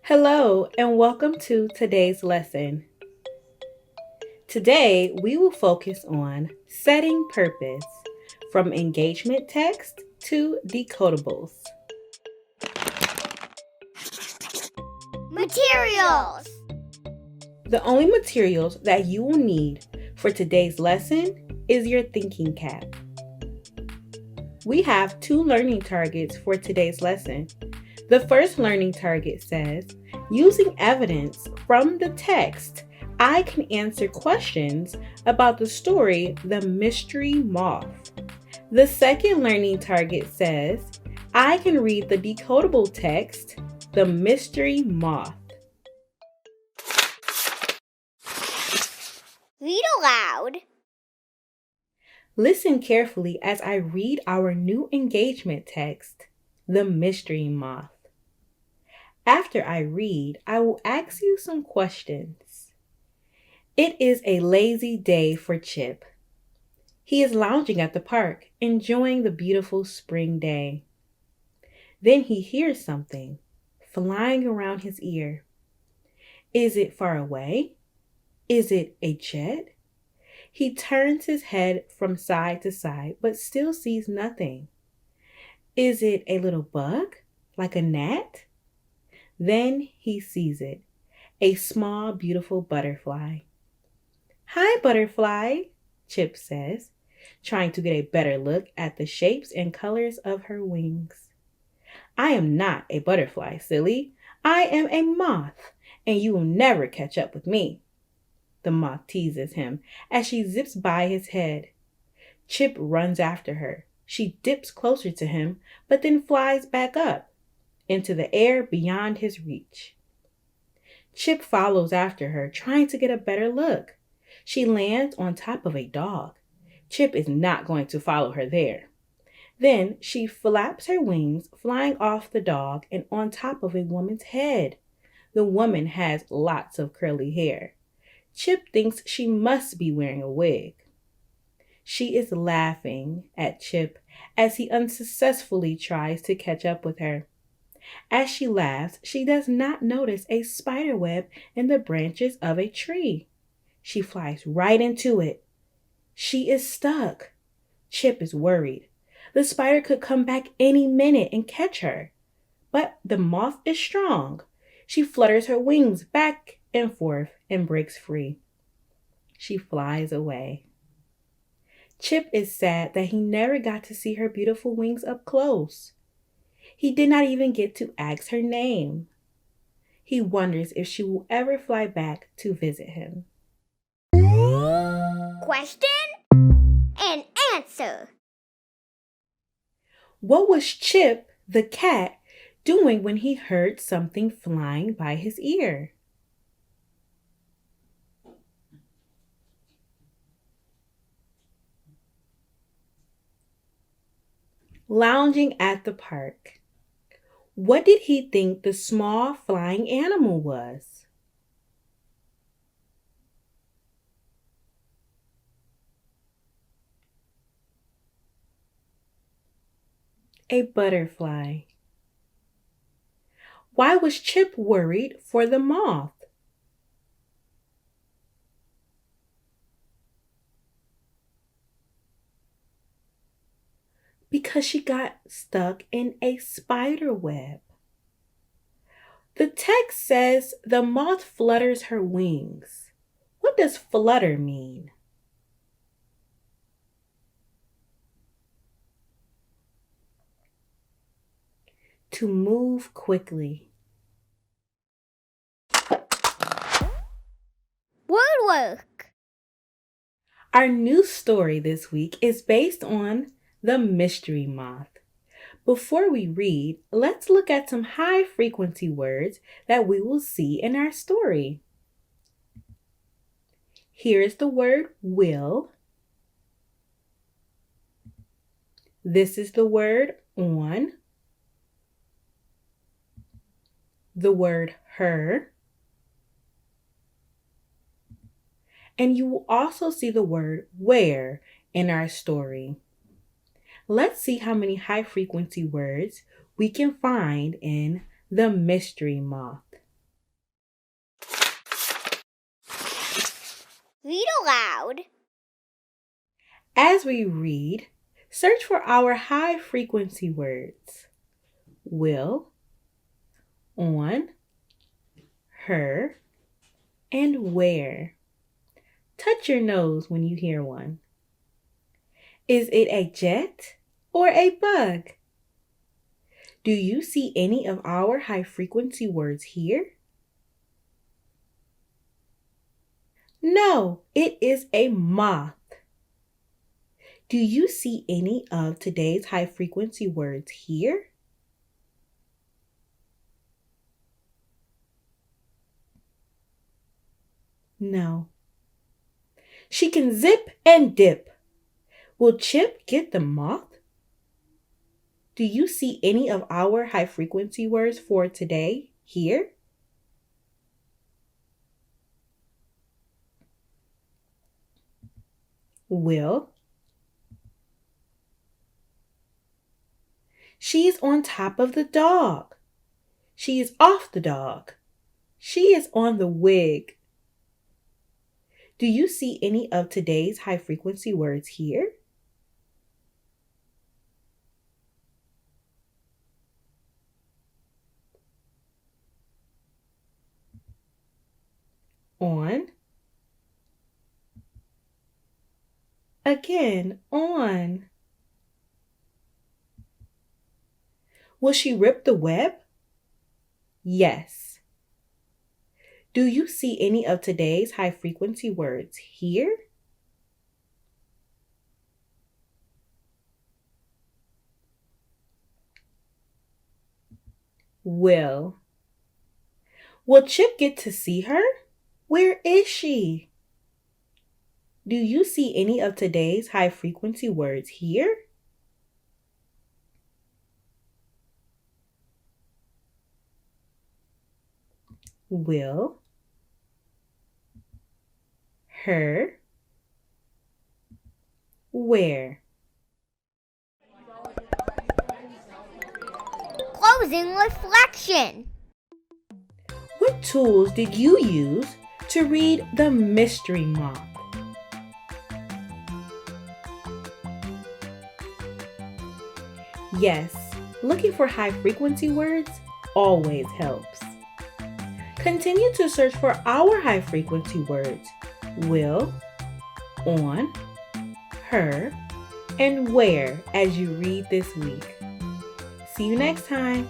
Hello, and welcome to today's lesson. Today, we will focus on setting purpose from engagement text to decodables. Materials. The only materials that you will need for today's lesson is your thinking cap. We have two learning targets for today's lesson. The first learning target says, using evidence from the text, I can answer questions about the story The Mystery Moth. The second learning target says, I can read the decodable text, The Mystery Moth. Read aloud. Listen carefully as I read our new engagement text, The Mystery Moth. After I read, I will ask you some questions. It is a lazy day for Chip. He is lounging at the park, enjoying the beautiful spring day. Then he hears something flying around his ear. Is it far away? Is it a jet? He turns his head from side to side, but still sees nothing. Is it a little bug, like a gnat? Then he sees it, a small, beautiful butterfly. Hi, butterfly, Chip says, trying to get a better look at the shapes and colors of her wings. I am not a butterfly, silly. I am a moth, and you will never catch up with me. The moth teases him as she zips by his head. Chip runs after her. She dips closer to him, but then flies back up into the air beyond his reach. Chip follows after her, trying to get a better look. She lands on top of a dog. Chip is not going to follow her there. Then she flaps her wings, flying off the dog and on top of a woman's head. The woman has lots of curly hair. Chip thinks she must be wearing a wig. She is laughing at Chip as he unsuccessfully tries to catch up with her. As she laughs, she does not notice a spider web in the branches of a tree. She flies right into it. She is stuck. Chip is worried. The spider could come back any minute and catch her. But the moth is strong. She flutters her wings back and forth and breaks free. She flies away. Chip is sad that he never got to see her beautiful wings up close. He did not even get to ask her name. He wonders if she will ever fly back to visit him. Question and answer. What was Chip, the cat, doing when he heard something flying by his ear? Lounging at the park. What did he think the small flying animal was? A butterfly. Why was Chip worried for the moth? Because she got stuck in a spider web. The text says the moth flutters her wings. What does flutter mean? To move quickly. Word work. Our new story this week is based on The Mystery Moth. Before we read, let's look at some high frequency words that we will see in our story. Here is the word will. This is the word on. The word her. And you will also see the word where in our story. Let's see how many high frequency words we can find in The Mystery Moth. Read aloud. As we read, search for our high-frequency words. Will, on, her, and where. Touch your nose when you hear one. Is it a jet or a bug? Do you see any of our high-frequency words here? No, it is a moth. Do you see any of today's high-frequency words here? No. She can zip and dip. Will Chip get the moth? Do you see any of our high-frequency words for today here? Will. She is on top of the dog. She is off the dog. She is on the wig. Do you see any of today's high-frequency words here? On. Again, on. Will she rip the web? Yes. Do you see any of today's high-frequency words here? Will. Will Chip get to see her? Where is she? Do you see any of today's high-frequency words here? Will, her, where. Closing reflection. What tools did you use to read The Mystery Moth? Yes, looking for high-frequency words always helps. Continue to search for our high-frequency words, will, on, her, and where as you read this week. See you next time.